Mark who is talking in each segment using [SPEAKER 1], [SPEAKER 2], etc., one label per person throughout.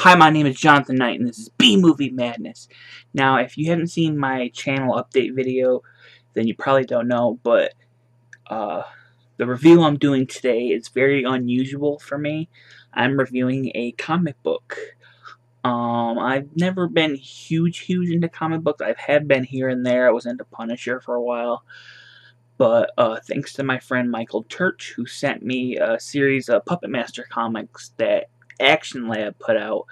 [SPEAKER 1] Hi, my name is Jonathan Knight, and this is B-Movie Madness. Now, if you haven't seen my channel update video, then you probably don't know, but the review I'm doing today is very unusual for me. I'm reviewing a comic book. I've never been huge into comic books. I have been here and there. I was into Punisher for a while. But thanks to my friend Michael Church, who sent me a series of Puppet Master comics that Action Lab put out,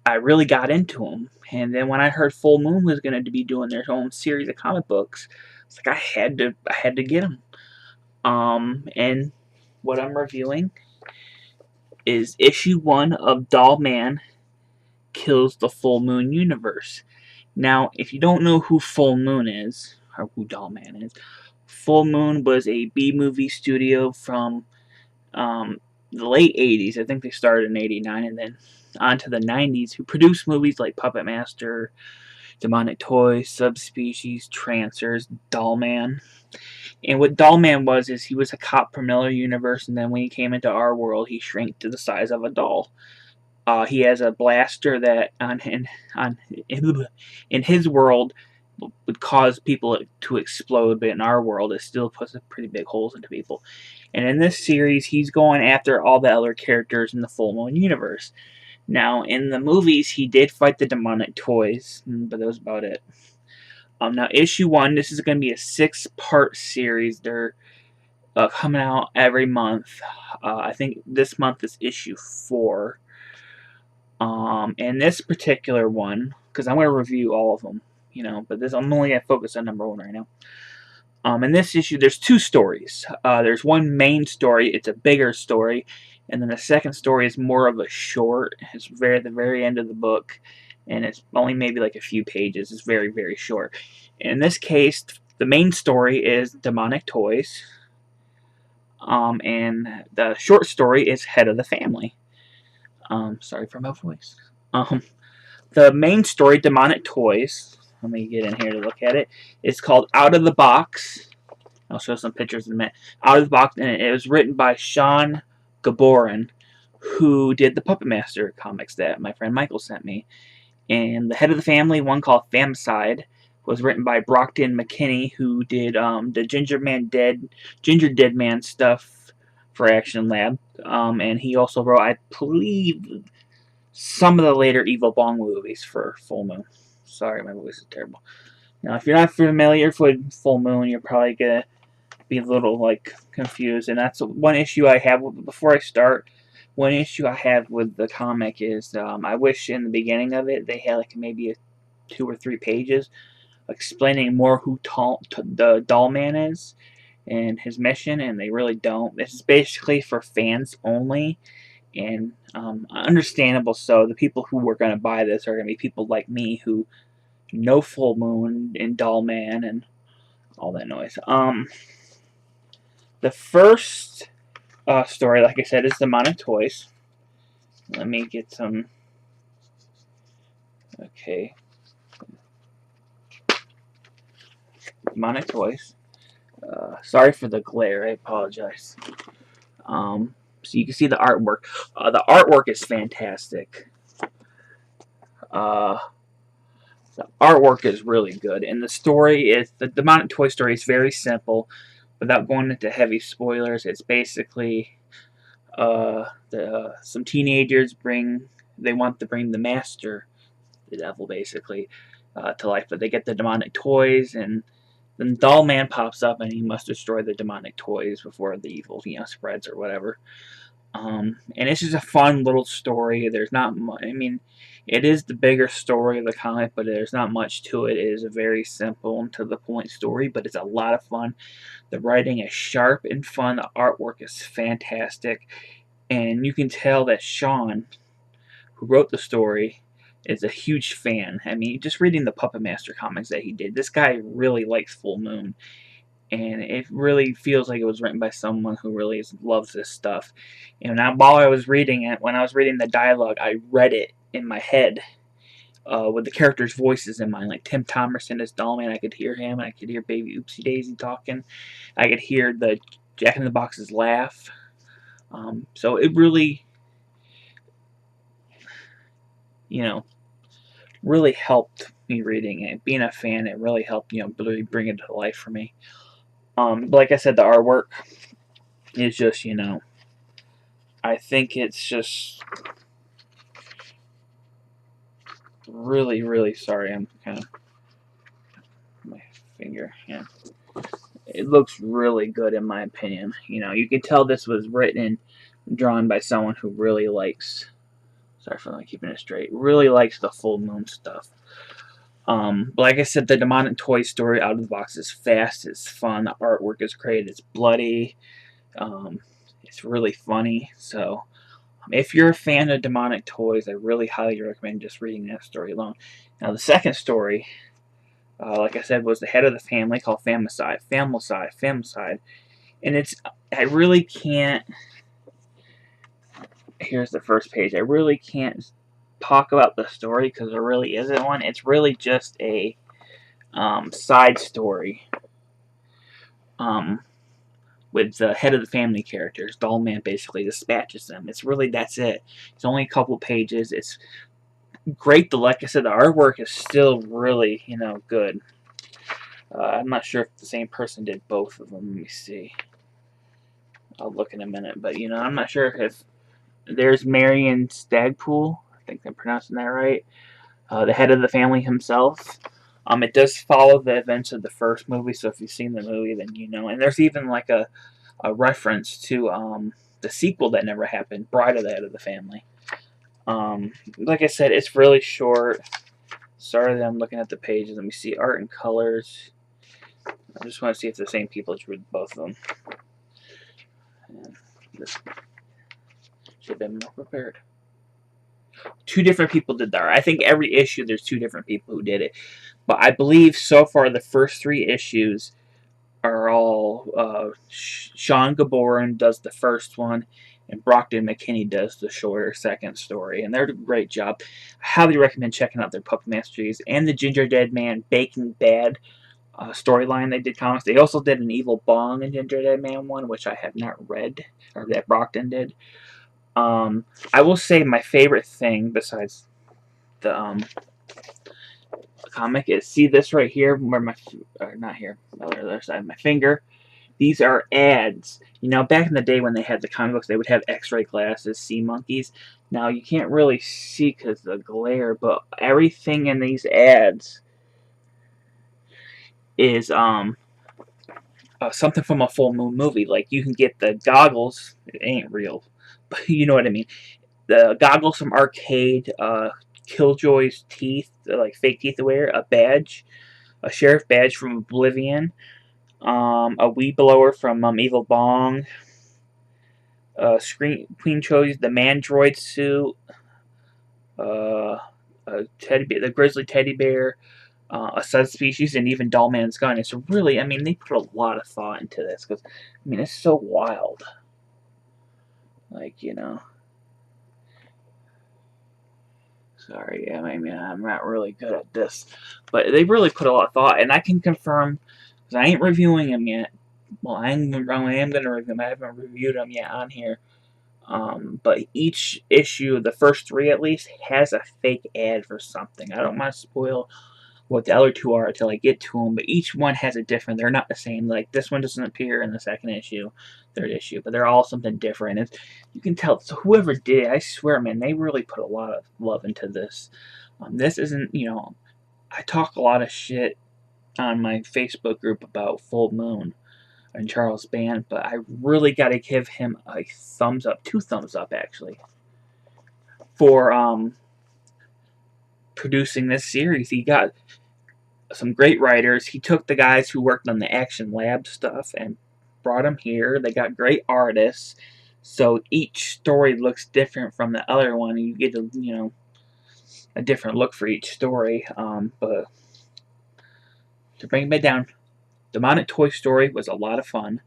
[SPEAKER 1] I really got into them. And then when I heard Full Moon was going to be doing their own series of comic books, it's like I had to get them. And what I'm reviewing is issue 1 of Dollman Kills the Full Moon Universe. Now, if you don't know who Full Moon is, or who Dollman is, Full Moon was a B-movie studio from the late 80s. I think they started in 89 and then on to the 90s, who produced movies like Puppet Master, Demonic Toys, Subspecies, Trancers, Dollman. And what Dollman was is he was a cop from Miller Universe, and then when he came into our world, he shrank to the size of a doll. He has a blaster that in his world would cause people to explode, but in our world it still puts pretty big holes into people. And in this series, he's going after all the other characters in the Full Moon universe. Now, in the movies, he did fight the demonic toys, but that was about it. Now, issue 1, this is going to be a 6-part series. They're coming out every month. I think this month is issue 4. And this particular one, because I'm going to review all of them, but I'm only going to focus on number 1 right now. In this issue, there's 2 stories. There's one main story. It's a bigger story. And then the second story is more of a short. It's at the very end of the book. And it's only maybe like a few pages. It's very short. In this case, the main story is Demonic Toys. And the short story is Head of the Family. Sorry for my voice. The main story, Demonic Toys, let me get in here to look at it. It's called Out of the Box. I'll show some pictures in a minute. Out of the Box, and it was written by Sean Gaborin, who did the Puppet Master comics that my friend Michael sent me. And the Head of the Family, one called Famicide, was written by Brockton McKinney, who did the Ginger Dead Man stuff for Action Lab. And he also wrote, I believe, some of the later Evil Bong movies for Full Moon. Sorry, my voice is terrible. Now, if you're not familiar with Full Moon, you're probably going to be a little, confused. And that's one issue I have. Before I start, one issue I have with the comic is I wish in the beginning of it they had, maybe 2 or 3 pages explaining more who the Dollman is and his mission, and they really don't. This is basically for fans only. And understandable so. The people who are going to buy this are going to be people like me who know Full Moon and Dollman and all that noise. The first story, like I said, is Demonic Toys. Let me get some... Okay. Demonic Toys. Sorry for the glare. I apologize. So you can see the artwork. The artwork is fantastic. The artwork is really good, and the story is the Demonic Toy story is very simple. Without going into heavy spoilers, it's basically some teenagers want to bring the master, the devil, basically, to life, but they get the demonic toys, and then Dollman pops up, and he must destroy the demonic toys before the evil, spreads or whatever. And it's just a fun little story. There's not much. I mean, it is the bigger story of the comic, but there's not much to it. It is a very simple and to the point story, but it's a lot of fun. The writing is sharp and fun. The artwork is fantastic, and you can tell that Sean, who wrote the story, is a huge fan. I mean, just reading the Puppet Master comics that he did, this guy really likes Full Moon. And it really feels like it was written by someone who really loves this stuff. And while I was reading it, when I was reading the dialogue, I read it in my head with the characters' voices in mind. Like Tim Thomerson as Dollman, I could hear him. I could hear Baby Oopsie Daisy talking. I could hear the Jack in the Box's laugh. So it really... you know, really helped me reading it. Being a fan, it really helped, really bring it to life for me. Like I said, the artwork is just, I think it's just really, really sorry. I'm kind of my finger. Yeah, it looks really good in my opinion. You can tell this was written and drawn by someone who really likes. Sorry for not keeping it straight. Really likes the full moon stuff. But like I said, the demonic toy story out of the box is fast. It's fun. The artwork is great. It's bloody. It's really funny. So, if you're a fan of demonic toys, I really highly recommend just reading that story alone. Now, the second story, like I said, was the head of the family called Famicide. Famicide. Famicide. And I really can't. Here's the first page. I really can't talk about the story because there really isn't one. It's really just a side story with the head of the family characters. Dollman basically dispatches them. That's it. It's only a couple pages. It's great. Like I said, the artwork is still really, good. I'm not sure if the same person did both of them. Let me see. I'll look in a minute. But, I'm not sure if there's Marion Stagpool. I think I'm pronouncing that right. The head of the family himself. It does follow the events of the first movie, so if you've seen the movie, then you know. And there's even like a reference to the sequel that never happened, Bride of the Head of the Family. Like I said, it's really short. Sorry that I'm looking at the pages. Let me see. Art and colors. I just want to see if the same people drew both of them. This should have been more prepared. Two different people did that. I think every issue there's two different people who did it. But I believe so far the first three issues are all Sean Gaborin does the first one, and Brockton McKinney does the shorter second story, and they're doing a great job. I highly recommend checking out their Puppet Masteries and the Ginger Dead Man Baking Bad storyline. They did comics. They also did an Evil Bong and Ginger Dead Man one, which I have not read, or that Brockton did. I will say my favorite thing besides the comic is, see this right here, where not here, the other side of my finger. These are ads. Back in the day when they had the comic books, they would have X-ray glasses, sea monkeys. Now you can't really see because of the glare, but everything in these ads is something from a full moon movie. Like you can get the goggles. It ain't real, but you know what I mean. The goggles from Arcade, Killjoy's teeth, like fake teeth to wear, a badge, a sheriff badge from Oblivion, a weed blower from Evil Bong, Queen Cho's the Mandroid suit, a teddy bear, the grizzly teddy bear, a subspecies, and even Dollman's gun. It's really, they put a lot of thought into this because, it's so wild. Like, Sorry, I'm not really good at this, but they really put a lot of thought, and I can confirm because I ain't reviewing them yet. Well, I am going to review them. I haven't reviewed them yet on here. But each issue, the first three at least, has a fake ad for something. I don't want to spoil what the other two are until I get to them, but each one has a different. They're not the same. Like this one doesn't appear in the second issue, third issue, but they're all something different. You can tell. So whoever did it, I swear, man, they really put a lot of love into this. This isn't, I talk a lot of shit on my Facebook group about Full Moon and Charles Band, but I really got to give him a thumbs up, 2 thumbs up actually, for producing this series. He got some great writers. He took the guys who worked on the Action Lab stuff and brought them here. They got great artists, so each story looks different from the other one. You get a different look for each story. But to bring it back down, Demonic Toy Story was a lot of fun.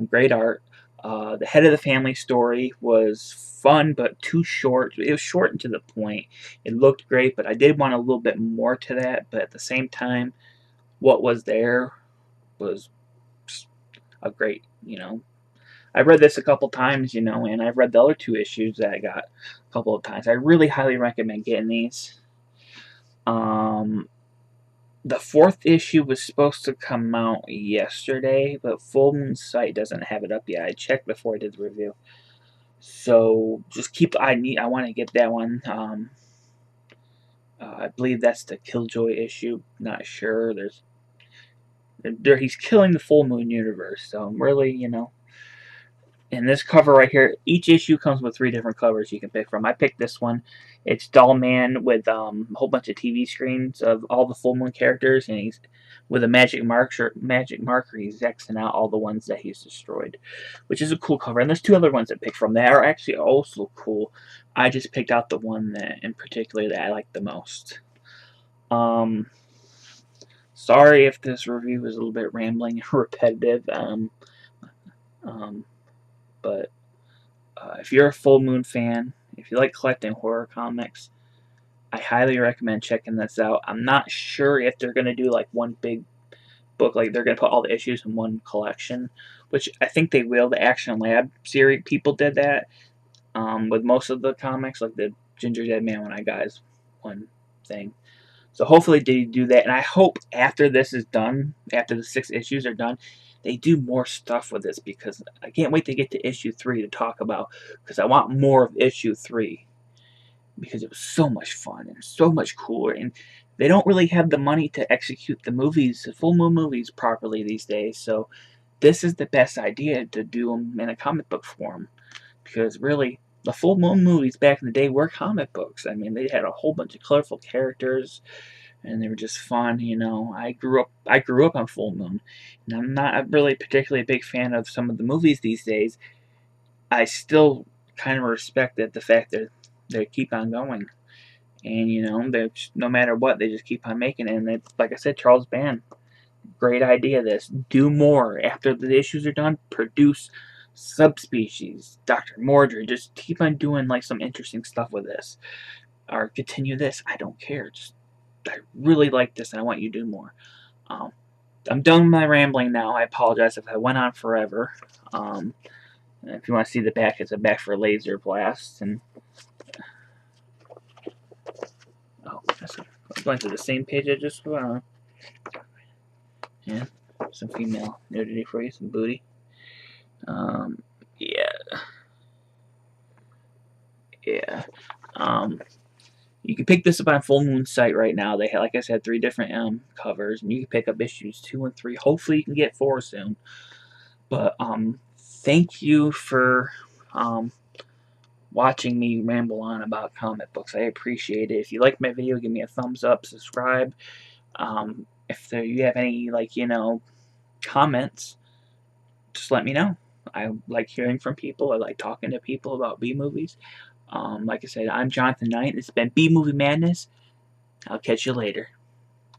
[SPEAKER 1] Great art. The Head of the Family story was fun, but too short. It was short and to the point. It looked great, but I did want a little bit more to that. But at the same time, what was there was a great, I read this a couple times, you know, and I've read the other 2 issues that I got a couple of times. I really highly recommend getting these. The 4th issue was supposed to come out yesterday, but Full Moon site doesn't have it up yet. I checked before I did the review. So just I want to get that one. I believe that's the Killjoy issue. Not sure. He's killing the Full Moon universe. So I'm really, you know. And this cover right here, each issue comes with 3 different covers you can pick from. I picked this one. It's Dollman with a whole bunch of TV screens of all the Full Moon characters, and he's with a magic marker. He's Xing out all the ones that he's destroyed, which is a cool cover. And there's 2 other ones I picked from that are actually also cool. I just picked out the one that, in particular, that I like the most. Sorry if this review is a little bit rambling and repetitive. But if you're a Full Moon fan, if you like collecting horror comics, I highly recommend checking this out. I'm not sure if they're going to do like one big book, like they're going to put all the issues in one collection, which I think they will. The Action Lab series people did that with most of the comics, like the Ginger Dead Man when I got his one thing. So hopefully they do that, and I hope after this is done, after the 6 issues are done, they do more stuff with this, because I can't wait to get to issue 3 to talk about, because I want more of issue 3, because it was so much fun and so much cooler, and they don't really have the money to execute the movies, the Full Moon movies, properly these days, so this is the best idea to do them in a comic book form, because really, the Full Moon movies back in the day were comic books. I mean, they had a whole bunch of colorful characters, and they were just fun, you know. I grew up on Full Moon, and I'm not really particularly a big fan of some of the movies these days. I still kind of respect the fact that they keep on going, and you know, no matter what, they just keep on making it. And like I said, Charles Band, great idea. This, do more after the issues are done. Produce subspecies, Dr. Mordred. Just keep on doing like some interesting stuff with this, or continue this. I don't care. Just I really like this, and I want you to do more. I'm done with my rambling now. I apologize if I went on forever. If you want to see the back, it's a back for laser blasts, and that's going to the same page I just went on. Yeah, some female nudity for you, some booty. Yeah. You can pick this up on Full Moon site right now. They have, like I said, 3 different covers, and you can pick up issues 2 and 3. Hopefully, you can get 4 soon. But thank you for watching me ramble on about comic books. I appreciate it. If you like my video, give me a thumbs up, subscribe. If you have any, like, you know, comments, just let me know. I like hearing from people. I like talking to people about B-movies. Like I said, I'm Jonathan Knight. It's been B-Movie Madness. I'll catch you later.